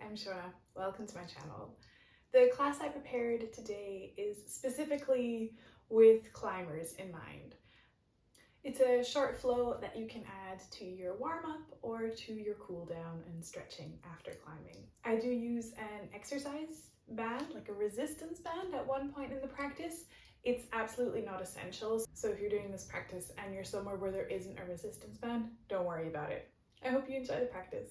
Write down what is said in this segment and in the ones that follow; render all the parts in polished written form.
I'm Shona. Welcome to my channel. The class I prepared today is specifically with climbers in mind. It's a short flow that you can add to your warm-up or to your cool down and stretching after climbing. I do use an exercise band, like a resistance band, at one point in the practice. It's absolutely not essential, so if you're doing this practice and you're somewhere where there isn't a resistance band, don't worry about it. I hope you enjoy the practice.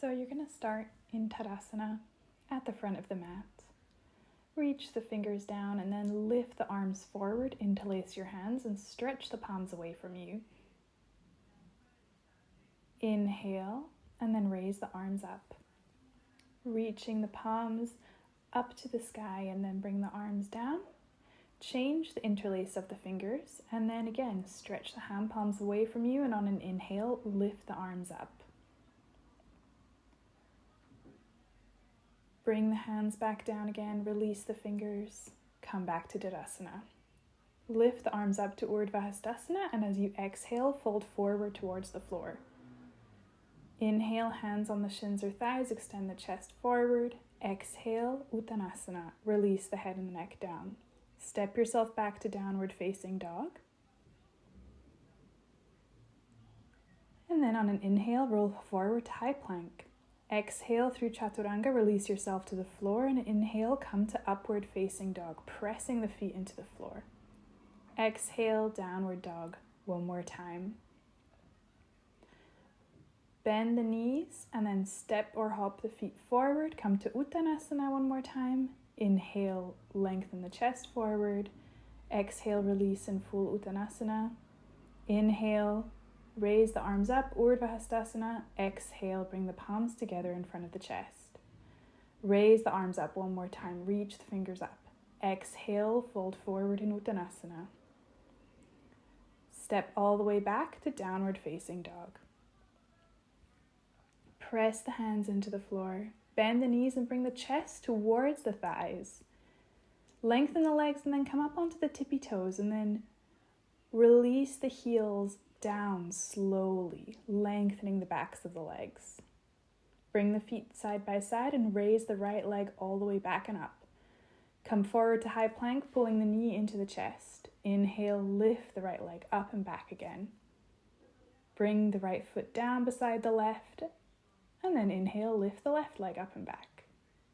So you're going to start in Tadasana at the front of the mat. Reach the fingers down and then lift the arms forward, interlace your hands and stretch the palms away from you. Inhale and then raise the arms up. Reaching the palms up to the sky and then bring the arms down. Change the interlace of the fingers and then again stretch the hand palms away from you, and on an inhale lift the arms up. Bring the hands back down again, release the fingers, come back to Tadasana. Lift the arms up to Urdhva Hastasana, and as you exhale, fold forward towards the floor. Inhale, hands on the shins or thighs, extend the chest forward. Exhale, Uttanasana, release the head and the neck down. Step yourself back to downward facing dog. And then on an inhale, roll forward to high plank. Exhale through Chaturanga, release yourself to the floor, and inhale, come to upward facing dog, pressing the feet into the floor. Exhale, downward dog, one more time. Bend the knees and then step or hop the feet forward, come to Uttanasana one more time. Inhale, lengthen the chest forward. Exhale, release in full Uttanasana. Inhale, raise the arms up, Urdhva Hastasana. Exhale, bring the palms together in front of the chest. Raise the arms up one more time, reach the fingers up. Exhale, fold forward in Uttanasana. Step all the way back to downward facing dog. Press the hands into the floor. Bend the knees and bring the chest towards the thighs. Lengthen the legs and then come up onto the tippy toes and then release the heels down slowly, lengthening the backs of the legs. Bring the feet side by side and raise the right leg all the way back and up. Come forward to high plank, pulling the knee into the chest. Inhale, lift the right leg up and back again. Bring the right foot down beside the left, and then inhale, lift the left leg up and back.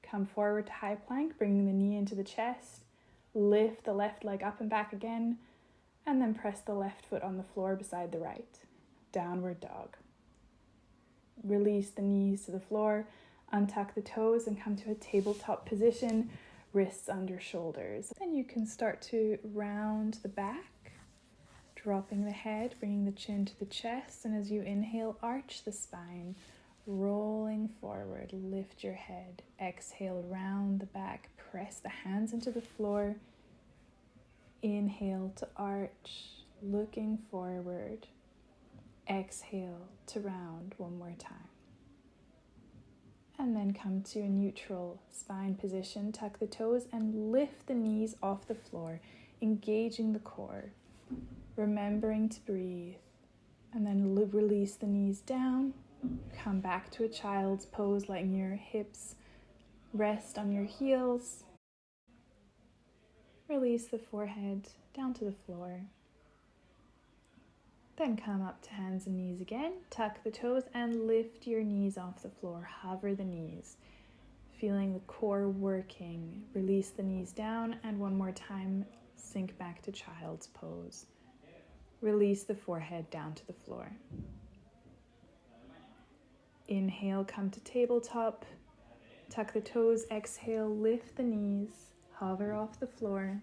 Come forward to high plank, bringing the knee into the chest. Lift the left leg up and back again, and then press the left foot on the floor beside the right. Downward dog. Release the knees to the floor, untuck the toes and come to a tabletop position, wrists under shoulders. Then you can start to round the back, dropping the head, bringing the chin to the chest, and as you inhale, arch the spine, rolling forward, lift your head. Exhale, round the back, press the hands into the floor. Inhale to arch, looking forward. Exhale to round one more time. And then come to a neutral spine position. Tuck the toes and lift the knees off the floor, engaging the core. Remembering to breathe. And then release the knees down. Come back to a child's pose, letting your hips rest on your heels. Release the forehead down to the floor. Then come up to hands and knees again. Tuck the toes and lift your knees off the floor. Hover the knees, feeling the core working. Release the knees down and one more time, sink back to child's pose. Release the forehead down to the floor. Inhale, come to tabletop. Tuck the toes, exhale, lift the knees, hover off the floor.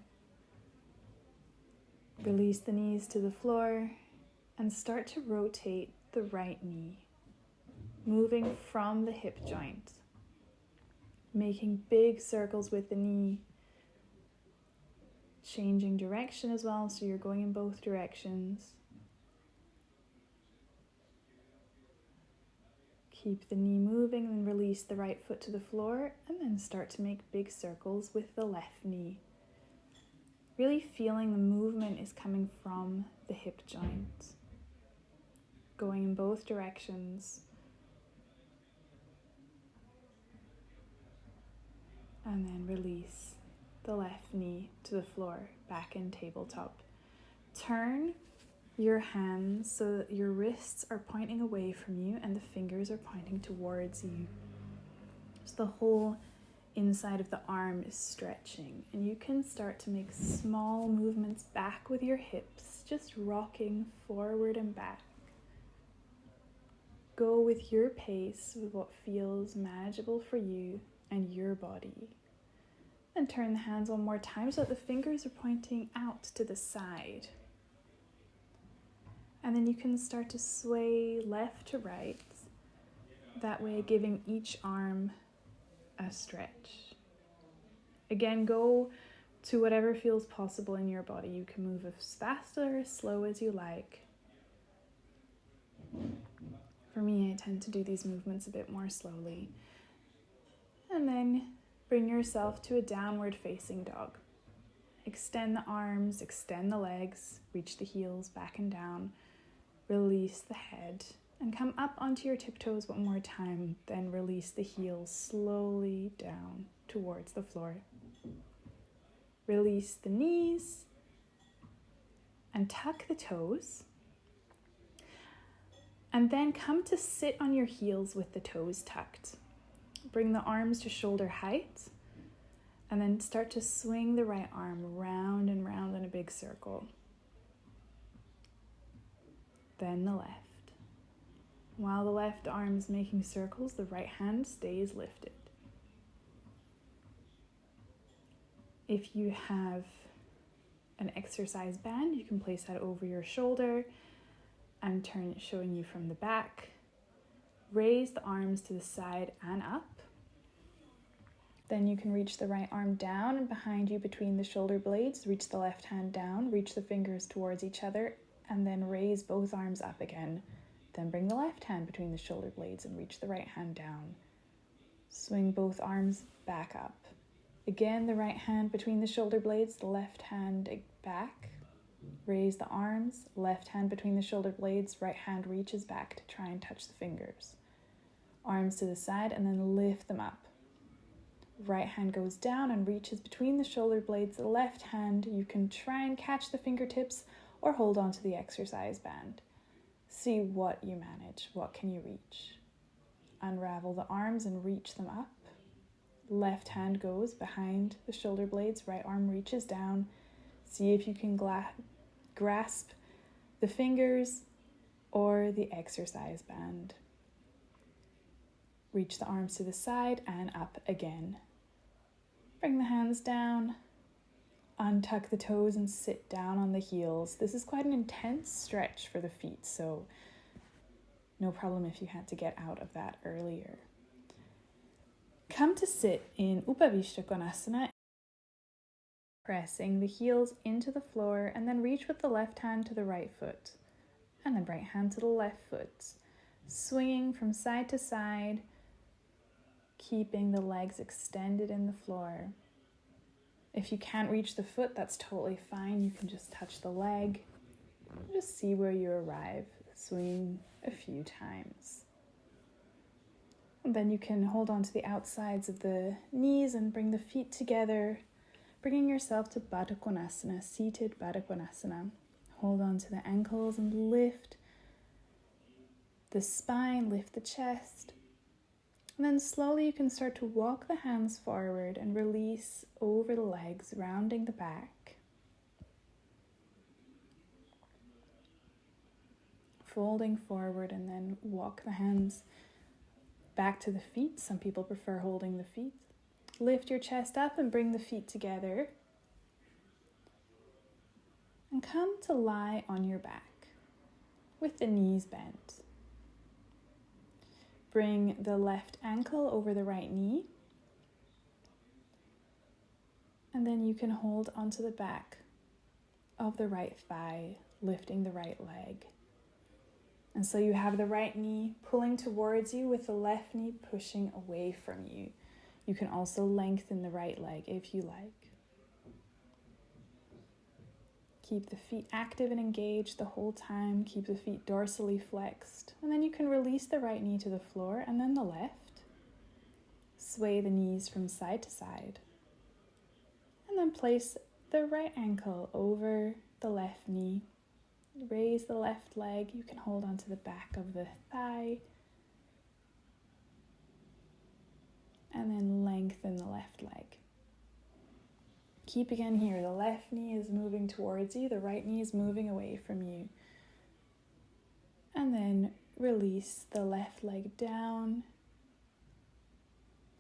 Release the knees to the floor and start to rotate the right knee, moving from the hip joint, making big circles with the knee, changing direction as well, so you're going in both directions. Keep the knee moving and release release the right foot to the floor and then start to make big circles with the left knee. Really feeling the movement is coming from the hip joint, going in both directions. And then release the left knee to the floor, back in tabletop. Turn your hands so that your wrists are pointing away from you and the fingers are pointing towards you. So the whole inside of the arm is stretching, and you can start to make small movements back with your hips, just rocking forward and back. Go with your pace, with what feels manageable for you and your body. And turn the hands one more time so that the fingers are pointing out to the side. And then you can start to sway left to right, that way giving each arm a stretch. Again, go to whatever feels possible in your body. You can move as fast or as slow as you like. For me, I tend to do these movements a bit more slowly. And then bring yourself to a downward facing dog. Extend the arms, extend the legs, reach the heels back and down, release the head, and come up onto your tiptoes one more time. Then release the heels slowly down towards the floor. Release the knees and tuck the toes. And then come to sit on your heels with the toes tucked. Bring the arms to shoulder height, and then start to swing the right arm round and round in a big circle. Then the left. While the left arm is making circles, the right hand stays lifted. If you have an exercise band, you can place that over your shoulder and turn it, showing you from the back. Raise the arms to the side and up. Then you can reach the right arm down and behind you between the shoulder blades. Reach the left hand down, reach the fingers towards each other, and then raise both arms up again. Then bring the left hand between the shoulder blades and reach the right hand down. Swing both arms back up. Again, the right hand between the shoulder blades, the left hand back. Raise the arms, left hand between the shoulder blades, right hand reaches back to try and touch the fingers. Arms to the side and then lift them up. Right hand goes down and reaches between the shoulder blades. The left hand, you can try and catch the fingertips or hold on to the exercise band. See what you manage. What can you reach? Unravel the arms and reach them up. Left hand goes behind the shoulder blades. Right arm reaches down. See if you can grasp the fingers or the exercise band. Reach the arms to the side and up again. Bring the hands down, untuck the toes and sit down on the heels. This is quite an intense stretch for the feet, so no problem if you had to get out of that earlier. Come to sit in Upavishta Konasana, pressing the heels into the floor, and then reach with the left hand to the right foot, and then right hand to the left foot, swinging from side to side, keeping the legs extended in the floor. If you can't reach the foot, that's totally fine. You can just touch the leg. Just see where you arrive, swinging a few times. And then you can hold on to the outsides of the knees and bring the feet together, bringing yourself to Baddha Konasana, seated Baddha Konasana. Hold on to the ankles and lift the spine, lift the chest. And then slowly you can start to walk the hands forward and release over the legs, rounding the back. Folding forward and then walk the hands back to the feet. Some people prefer holding the feet. Lift your chest up and bring the feet together. And come to lie on your back with the knees bent. Bring the left ankle over the right knee. And then you can hold onto the back of the right thigh, lifting the right leg. And so you have the right knee pulling towards you with the left knee pushing away from you. You can also lengthen the right leg if you like. Keep the feet active and engaged the whole time. Keep the feet dorsally flexed. And then you can release the right knee to the floor and then the left. Sway the knees from side to side. And then place the right ankle over the left knee. Raise the left leg. You can hold onto the back of the thigh. And then lengthen the left leg. Keep again here. The left knee is moving towards you. The right knee is moving away from you. And then release the left leg down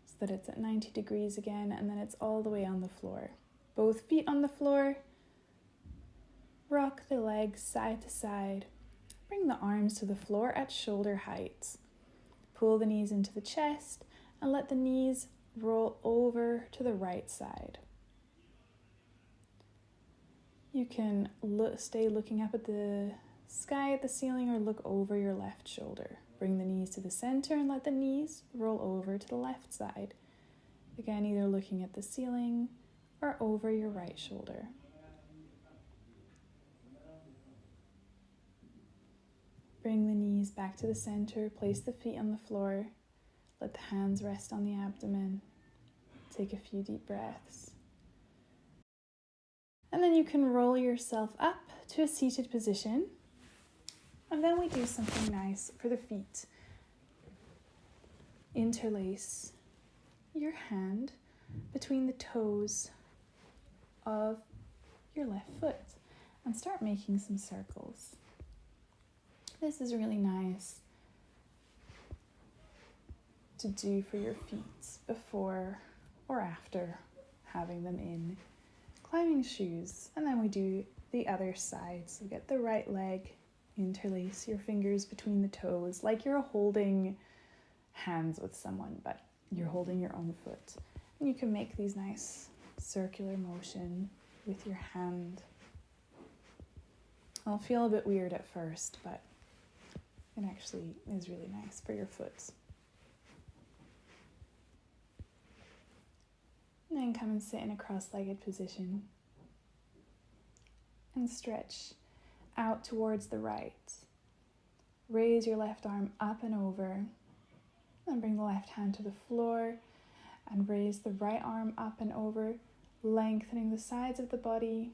so that it's at 90 degrees again, and then it's all the way on the floor. Both feet on the floor. Rock the legs side to side. Bring the arms to the floor at shoulder height. Pull the knees into the chest and let the knees roll over to the right side. You can stay looking up at the sky at the ceiling or look over your left shoulder. Bring the knees to the center and let the knees roll over to the left side. Again, either looking at the ceiling or over your right shoulder. Bring the knees back to the center. Place the feet on the floor. Let the hands rest on the abdomen. Take a few deep breaths. And then you can roll yourself up to a seated position. And then we do something nice for the feet. Interlace your hand between the toes of your left foot and start making some circles. This is really nice to do for your feet before or after having them in climbing shoes. And then we do the other side. So get the right leg, interlace your fingers between the toes like you're holding hands with someone, but you're holding your own foot. And you can make these nice circular motion with your hand. It'll feel a bit weird at first, but it actually is really nice for your foot. And then come and sit in a cross-legged position and stretch out towards the right. Raise your left arm up and over, and bring the left hand to the floor and raise the right arm up and over, lengthening the sides of the body.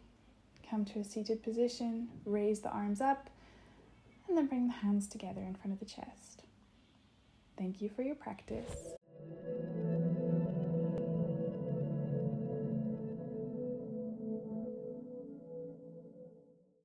Come to a seated position, raise the arms up, and then bring the hands together in front of the chest. Thank you for your practice.